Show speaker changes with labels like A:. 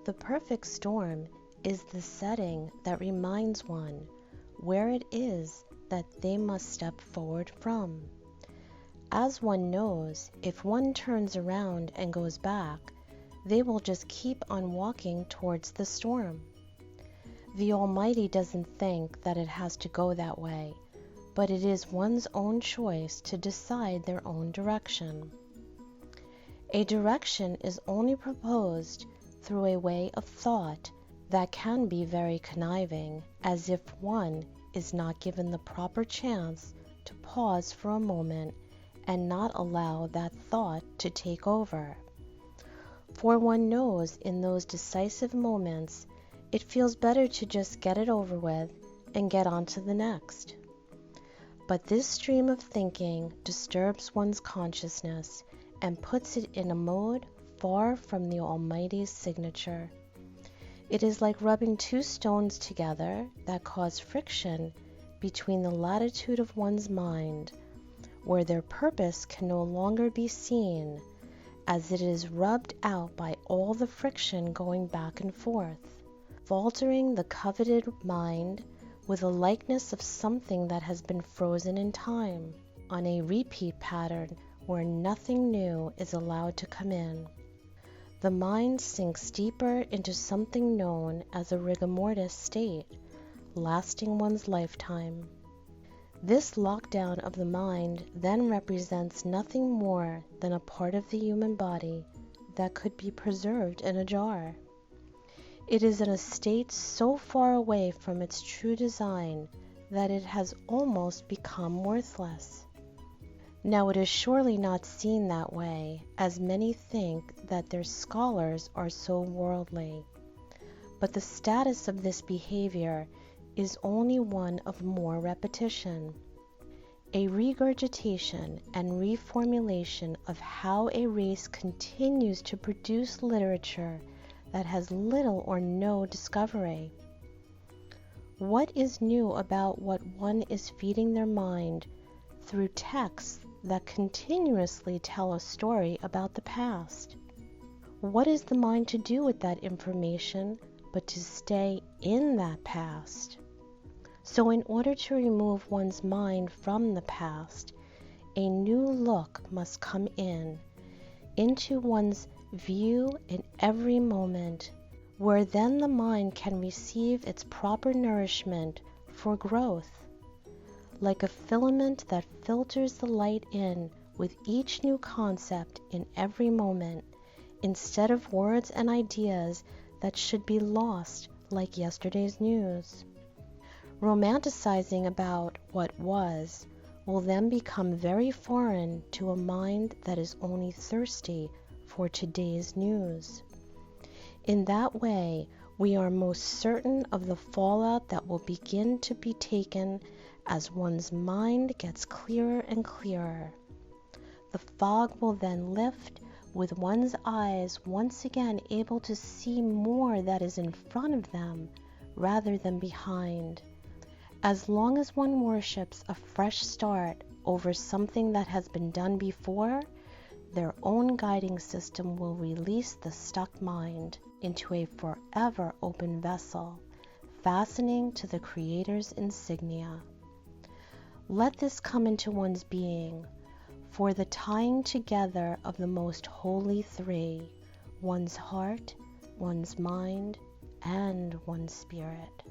A: The perfect storm is the setting that reminds one where it is that they must step forward from. As one knows, if one turns around and goes back, they will just keep on walking towards the storm. The Almighty doesn't think that it has to go that way, but it is one's own choice to decide their own direction. A direction is only proposed through a way of thought that can be very conniving, as if one is not given the proper chance to pause for a moment and not allow that thought to take over. For one knows in those decisive moments it feels better to just get it over with and get on to the next. But this stream of thinking disturbs one's consciousness and puts it in a mode far from the Almighty's signature. It is like rubbing two stones together that cause friction between the latitude of one's mind, where their purpose can no longer be seen, as it is rubbed out by all the friction going back and forth, faltering the coveted mind with a likeness of something that has been frozen in time, on a repeat pattern where nothing new is allowed to come in. The mind sinks deeper into something known as a rigor mortis state, lasting one's lifetime. This lockdown of the mind then represents nothing more than a part of the human body that could be preserved in a jar. It is in a state so far away from its true design that it has almost become worthless. Now it is surely not seen that way, as many think that their scholars are so worldly. But the status of this behavior is only one of more repetition, a regurgitation and reformulation of how a race continues to produce literature that has little or no discovery. What is new about what one is feeding their mind through texts that continuously tell a story about the past? What is the mind to do with that information but to stay in that past? So in order to remove one's mind from the past, a new look must come into one's view in every moment, where then the mind can receive its proper nourishment for growth. Like a filament that filters the light in with each new concept in every moment, instead of words and ideas that should be lost like yesterday's news. Romanticizing about what was will then become very foreign to a mind that is only thirsty for today's news. In that way, we are most certain of the fallout that will begin to be taken as one's mind gets clearer and clearer. The fog will then lift, with one's eyes once again able to see more that is in front of them rather than behind. As long as one worships a fresh start over something that has been done before, their own guiding system will release the stuck mind into a forever open vessel, fastening to the Creator's insignia. Let this come into one's being, for the tying together of the most holy three, one's heart, one's mind, and one's spirit.